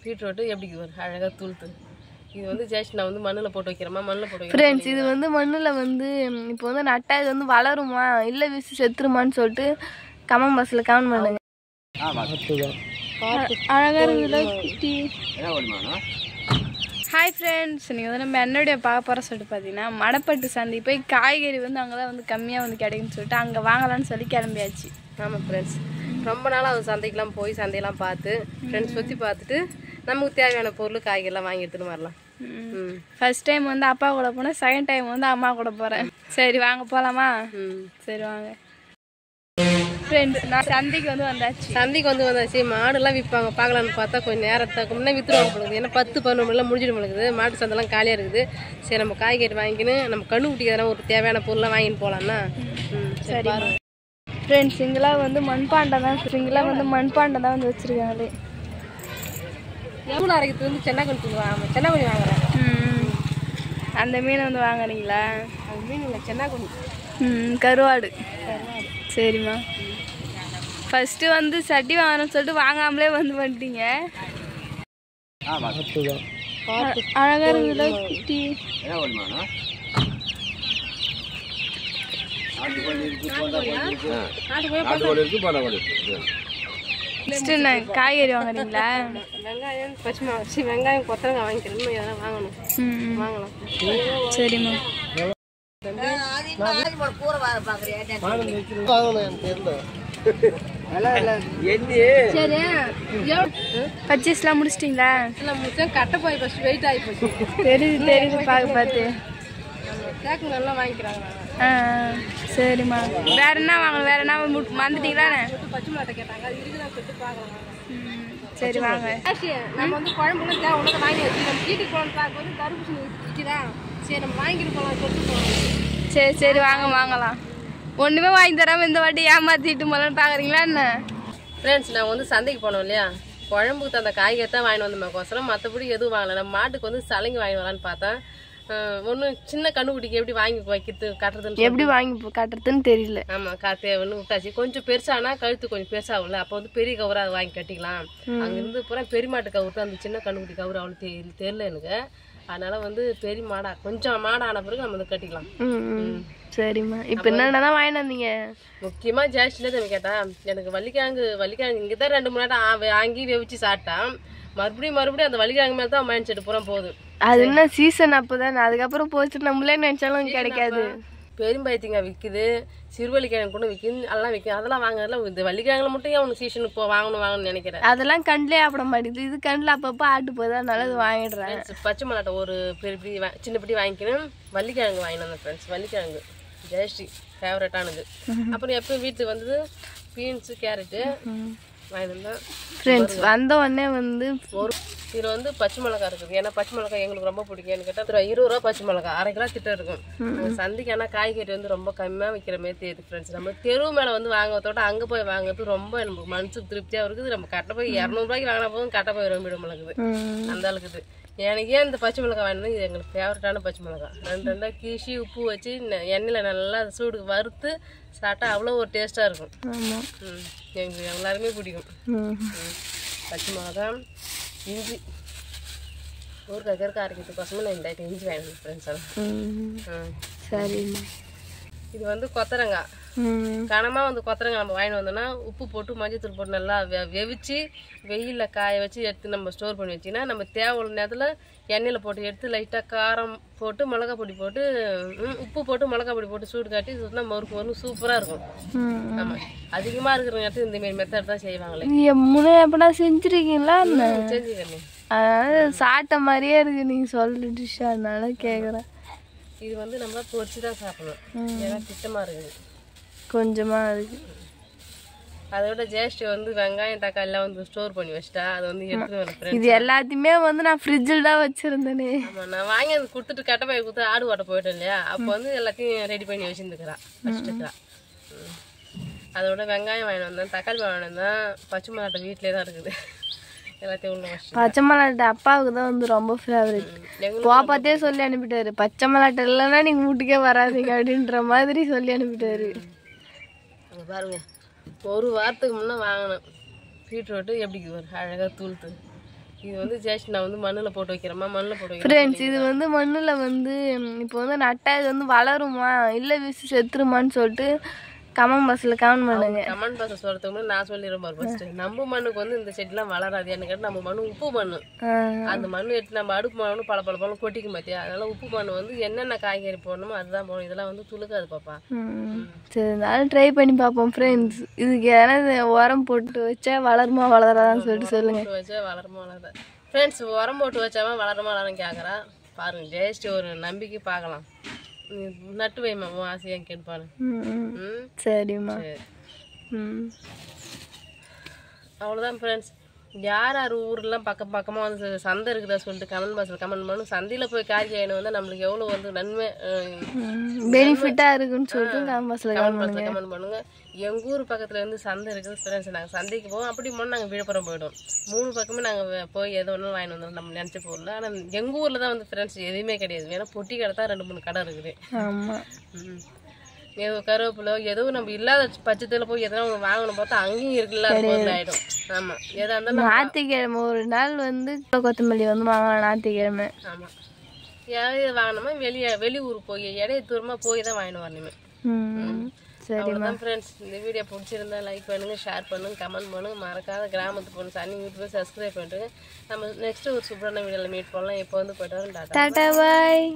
Beetroot எப்படி அழகாக தூளுத்து. இது வந்து ஜஸ்ட் நான் வந்து மண்ணில் போட்டு வைக்கிறேம்மா, மண்ணில் போட்டு வைக்கிறேன் ஃப்ரெண்ட்ஸ். இது வந்து மண்ணில் வந்து இப்போ வந்து நட்டா இது வந்து வளருமா இல்லை வீசி செத்துருமான்னு சொல்லிட்டு கமெண்ட் பாக்ஸில் கமெண்ட் பண்ணுங்க. அழகாக இருந்ததுல குட்டி. ஹாய் ஃப்ரெண்ட்ஸ், நீங்கள் வந்து நம்ம என்னுடைய பார்க்க போகிற சொல்லிட்டு பார்த்தீங்கன்னா மடப்பட்டு சந்தை போய் காய்கறி வந்து அங்கே தான் வந்து கம்மியாக வந்து கிடைக்குன்னு சொல்லிட்டு அங்கே வாங்கலான்னு சொல்லி கிளம்பியாச்சு. ஆமாம் ஃப்ரெண்ட்ஸ், ரொம்ப நாளாக அது சந்தைக்கெலாம் போய் சந்தையெல்லாம் பார்த்து ஃப்ரெண்ட்ஸ் சுற்றி பார்த்துட்டு நமக்கு தேவையான பொருள் காய்கறிலாம் வாங்கி எடுத்துன்னு வரலாம். ஃபர்ஸ்ட் டைம் வந்து அப்பா கூட போனேன், செகண்ட் டைம் வந்து அம்மா கூட போகிறேன். சரி வாங்க போகலாமா? சரி வாங்க ஃப்ரெண்ட்ஸ். நான் சந்தைக்கு வந்து வந்தாச்சு. மாடுலாம் விற்பாங்க பார்க்கலான்னு பார்த்தா கொஞ்சம் நேரத்துக்கு முன்னே விற்றுருவாங்க போடுது. ஏன்னா 10-11 மணிலாம் முடிஞ்சிட்டு போகுது, மாட்டு சந்தைலாம் காலியாக இருக்குது. சரி நம்ம காய்கறி வாங்கிக்கின்னு நம்ம கண்ணு குட்டிக்கு ஒரு தேவையான பொருள்லாம் வாங்கின்னு போகலான்னா. சரி ஃப்ரெண்ட்ஸ், இங்கெல்லாம் வந்து மண்பாண்டம் தான் வந்து வச்சுருக்காங்களே. எவ்வளோ அரைக்கிறது வந்து சென்னாக்குழி வாங்குறேன். அந்த மீன் வந்து வாங்குறீங்களா? அது மீன் இல்லை, சென்னாக்குழி. கருவாடு. சரிம்மா. ஃபர்ஸ்ட்டு வந்து சட்டி வாங்கணும்னு சொல்லிட்டு வாங்காமலே வந்து வந்துட்டீங்க. அழகாக இருந்ததுல குட்டி. காய்கறி வாங்குறீங்களா? வெங்காயம் கொத்தரங்காய் வாங்கிக்கிறேன், இதெல்லாம் வாங்கலாம். சரிம்மா. பர்ச்சேஸ்லாம் முடிச்சிட்டிங்களா? கட்டை போய் ஃபர்ஸ்ட் வெயிட் ஆகி போச்சு. தெரியுது பார்த்து கேக்குங்கெல்லாம் வாங்கிக்கிறாங்க. சரிம்மா. வேற என்ன வாங்கணும்? வேற என்ன மறந்துட்டீங்களா? பச்சை மிளகாய் கேட்டாங்க, அது இருக்குதான் சொல்லிட்டு பார்க்கலாம். சரி வாங்க. நம்ம வந்து குழம்புலாம் தேவை உனக்கு வாங்கி வச்சு நம்ம வீட்டுக்கு போகணும். பார்க்கும்போது தர்பூசணி விற்கிதா, சரி நம்ம வாங்கிட்டு போகலாம் சொல்லிட்டு போகலாம். சரி வாங்கலாம். ஒன்றுமே வாங்கி தராமல் இந்த வாட்டி ஏமாற்றிட்டு போகலான்னு பார்க்குறீங்களா என்ன? ஃப்ரெண்ட்ஸ், நான் வந்து சந்தைக்கு போனோம் இல்லையா, குழம்புக்கு தந்த காய்கறி தான் வாங்கிட்டு வந்தோம். மற்றபடி எதுவும் வாங்கலை. நம்ம மாட்டுக்கு வந்து சலங்கி வாங்கி வரலான்னு பார்த்தேன். ஒன்றும் சின்ன கண்ணுக்குட்டிக்கு எப்படி வாங்கி வைக்கிறது கட்டுறதுன்னு எப்படி வாங்கி கட்டுறதுன்னு தெரியல. ஆமாம், தேவைன்னு விட்டாச்சு. கொஞ்சம் பெருசானா கழுத்து கொஞ்சம் பெருசாகும்ல, அப்போ வந்து பெரிய கவராக வாங்கி கட்டிக்கலாம். அங்கேருந்து பூரா பெரிய மாட்டு கவுரு தான், அந்த சின்ன கண்ணுக்குட்டி கவுரு அவ்வளோ தெரியல எனக்கு. அதனால வந்து பெரிய மாடா கொஞ்சம் மாடான பிறகு நம்ம வந்து கட்டிக்கலாம். சரிம்மா. இப்போ என்னென்ன வாங்கிட்டு வந்தீங்க? முக்கியமாக ஜாஸ்தியில தான் கேட்டா, எனக்கு வள்ளிக்கிழங்கு இங்கே தான் 2-3 நாள் வாங்கி வெவிச்சு சாப்பிட்டான். மறுபடியும் அந்த வள்ளிக்கிழங்கு மேலே தான் மைண்ட் செட் பூரா போகுது. அது என்ன சீசன் அப்போதான், அதுக்கப்புறம் போச்சு நம்மளே நினைச்சாலும் கிடைக்காது. பெரும்பாயத்திங்க விற்குது, சிறுவள்ளிக்கிழங்கு கூட விற்குது, அதெல்லாம் விற்கும். அதெல்லாம் வாங்குறதுல இந்த வள்ளிக்கிழங்குல மட்டும் ஏன் உனக்கு சீசனுக்கு வாங்கணும்னு நினைக்கிறேன். அதெல்லாம் கண்ணிலே ஆப்பிட மாட்டேங்குது, இது கண்ணில் அப்பப்போ ஆட்டு போகுது, அதனால அது வாங்கிடுறேன். பச்சை மிளகாட்டை ஒரு பெரிய சின்ன பிடி வாங்கிக்கணும். வள்ளிக்கிழங்கு வாங்கினேன் வந்தேன் ஃப்ரெண்ட்ஸ். வள்ளிக்கிழங்கு ஜெயஸ்ரீ ஃபேவரட்டானது. அப்புறம் எப்பயும் வீட்டுக்கு வந்தது பீன்ஸு, கேரட்டு வாங்கியிருந்தேன். ஃப்ரெண்ட்ஸ் வந்த உடனே வந்து இதில் வந்து பச்சை மிளகா இருக்குது. ஏன்னா பச்சை மிளகா எங்களுக்கு ரொம்ப பிடிக்கும். கேட்டால் 20 ரூபா பச்சை மிளகா, 1/2 கிலோ கிட்ட இருக்கும். சந்தைக்கு ஆனால் காய்கறி வந்து ரொம்ப கம்மியாக விற்கிற மாதிரி தெரியுது ஃப்ரெண்ட்ஸ். நம்ம தெருவு மேலே வந்து வாங்குறதோட அங்கே போய் வாங்குறது ரொம்ப நமக்கு மனசுக்கு திருப்தியாக இருக்குது. நம்ம கட்ட போய் 200 ரூபாய்க்கு வாங்கினா போதும், கட்ட போய் ரொம்ப மிளகுது அந்த அளவுக்கு. எனக்கு ஏன் இந்த பச்சை மிளகா வாங்கினது, இது எங்களுக்கு ஃபேவரட்டான பச்சை மிளகா. 2 கீசி உப்பு வச்சு எண்ணெயில் நல்லா சூடுக்கு வறுத்து சாப்பிட்டா அவ்வளோ ஒரு டேஸ்ட்டாக இருக்கும். எங்களுக்கு எல்லாருமே பிடிக்கும். பச்சை மிளகா, இஞ்சி, ஊறுகாய் அரைக்கிறதுக்கோசமே நான் இந்த இஞ்சி வாங்கினேன் ஃப்ரெண்ட்ஸ். சரி. இது வந்து கொத்தரங்காய், கனமாக வந்து கொத்தரங்காய் நம்ம வாங்கிட்டு வந்தோம்னா உப்பு போட்டு மஞ்சத்தூள் போட்டு நல்லா வெவிச்சு வெயிலில் காய வச்சு எடுத்து நம்ம ஸ்டோர் பண்ணி வச்சிங்கன்னா நம்ம தேவையான நேரத்தில் எண்ணெயில் போட்டு எடுத்து லைட்டாக காரம் போட்டு மிளகா பொடி போட்டு உப்பு போட்டு மிளகா பொடி போட்டு சூடு காட்டி சுற்றினா மறுக்கு சூப்பராக இருக்கும். ஆமாம், அதிகமாக இருக்கிற நேரத்துக்கு இந்தமாரி மெத்தட் தான் செய்வாங்களே. எப்படா செஞ்சுருக்கீங்களா? செஞ்சுக்கிறேன். அதாவது சாப்பிட்ட மாதிரியே இருக்கு நீங்கள் சொல்ற டிஷ், அதனால கேட்குறேன். இது வந்து நம்ம பொரிச்சு தான் சாப்பிடணும், ஏன்னா திட்டமாக இருக்குது கொஞ்சமாக இருக்கு. அதோட ஜேஸ்ட் வந்து வெங்காயம் தக்காளி எல்லாம் வந்து ஸ்டோர் பண்ணி வச்சிட்டா அது வந்து எடுத்து. இது எல்லாத்தையுமே வந்து நான் ஃப்ரிட்ஜில் தான் வச்சிருந்தேனே. ஆமாம், நான் வாங்கி அது கொடுத்துட்டு கட்டை போய் கொடுத்து ஆடு ஓட்ட போயிட்டேன் இல்லையா, அப்போ வந்து எல்லாத்தையும் ரெடி பண்ணி வச்சுருந்துக்கிறான். அதோட வெங்காயம் வாங்கிட்டு வந்தேன், தக்காளி வாங்கிட்டு வந்தேன், பச்சை மிளகாய் வீட்டிலே தான் இருக்குது. எல்லாத்தையும் உள்ள வச்சு பச்சை மிளகாய் அப்பாவுக்கு தான் வந்து ரொம்ப ஃபேவரட். பாப்பாத்தே சொல்லி அனுப்பிட்டாரு, பச்சை மிளகாய் இல்லைன்னா நீங்கள் வீட்டுக்கே வராதிங்க அப்படின்ற மாதிரி சொல்லி அனுப்பிட்டாரு. அங்கே பாருங்க, ஒரு வாரத்துக்கு முன்னே வாங்கினேன் பீட்ரூட்டு எப்படி அழகாக தூளுத்து. இது வந்து ஜஸ்ட் நான் வந்து மண்ணில் போட்டு வைக்கிறேம்மா, மண்ணில் போட்டு வைக்கிறேன். ஃப்ரெண்ட்ஸ் இது வந்து மண்ணில் வந்து இப்போ வந்து நட்டா இது வந்து வளருமா இல்லை வீசி செத்துருமான்னு சொல்லிட்டு கமெண்ட் பாக்ஸில் கமெண்ட் பண்ணுங்க. கமெண்ட் பாக்ஸ் சொல்றதுக்கு முன்னாடி நான் சொல்லிடுறேன் பாரு. ஃபர்ஸ்ட் நம்ம மண்ணுக்கு வந்து இந்த செடிலாம் வளராது. என்ன கேட்டால் நம்ம மண்ணு உப்பு மண்ணு. அந்த மண்ணு எடுத்து நம்ம அடுப்பு மண்ணு பல பல பழம் கொட்டிக்கும் பார்த்தியா. அதனால உப்பு மண்ணு வந்து என்னென்ன காய்கறி போடணுமோ அதுதான் போடணும். இதெல்லாம் வந்து துளுக்காது பாப்பா. சரி இருந்தாலும் ட்ரை பண்ணி பார்ப்போம் ஃப்ரெண்ட்ஸ். இதுக்கு ஏன்னா உரம் போட்டு வச்சா வளருமா வளராதான்னு சொல்லிட்டு சொல்லுங்க. போட்டு வச்சா வளருமா வளராது ஃப்ரெண்ட்ஸ். உரம் போட்டு வச்சாமல் வளருமா வளரும் கேட்குறா பாருங்க. ஜஸ்ட் ஒரு நம்பிக்கை பார்க்கலாம். நட்டு வைமா ஆசையாக கேட்பானு. சரிம்மா. அவ்வளோதான் ஃப்ரெண்ட்ஸ். யார் யார் ஊர்லாம் பக்கமாக வந்து சந்தை இருக்குதா சொல்லிட்டு கமெண்ட் பாக்ஸில் கமெண்ட் பண்ணும். சந்தையில் போய் காய்கறி வந்தால் நம்மளுக்கு எவ்வளோ வந்து நன்மை பெனிஃபிட்டாக இருக்குன்னு சொல்லிட்டு கமெண்ட் பாக்ஸில் கமெண்ட் பண்ணுங்க. எங்கள் ஊர் பக்கத்தில் வந்து சந்தை இருக்குது ஃப்ரெண்ட்ஸ். நாங்கள் சந்தைக்கு போவோம். அப்படி போனால் நாங்கள் விழுப்புரம் போய்டும். 3 பக்கமே நாங்கள் போய் எது ஒன்றும் வாங்கிட்டு வந்தோம் நம்ம நினச்ச பொருள். ஆனால் எங்கள் ஊரில் தான் வந்து ஃப்ரெண்ட்ஸ் எதுவுமே கிடையாது. வேணால் பொட்டி கடை தான் 2-3 கடை இருக்குது. ஆமாம். ஏதோ கருவேப்பிலை ஏதோ நம்ம இல்லாத பட்சத்தில் போய் எதனா ஒன்று வாங்கணும் பார்த்தா அங்கேயும் இருக்குல்ல, அது பொருள் ஆகிடும். ஆமாம். எதாக இருந்தாலும் ஞாயிற்றுக்கிழமை ஒரு நாள் வந்து கொத்தமல்லி வந்து வாங்கலாம் ஞாயிற்றுக்கிழமை. ஆமாம். யாரும் இது வாங்கினோமா வெளியூர் போய் இடைய தூரமாக போய் தான் வாங்கிட்டு வரணுமே. சரிம்மா ஃப்ரெண்ட்ஸ். இந்த வீடியோ பிடிச்சிருந்தா லைக் பண்ணுங்கள், ஷேர் பண்ணுங்கள், கமெண்ட் பண்ணுங்கள். மறக்காத கிராமத்து பொண்ணு சன்னி யூடியூப் சப்ஸ்கிரைப் பண்ணிட்டு நம்ம நெக்ஸ்ட்டு ஒரு சூப்பரான வீடியோவில் மீட் பண்ணலாம். இப்போ வந்து போய்ட்டு வரோம். டாடா பாய்.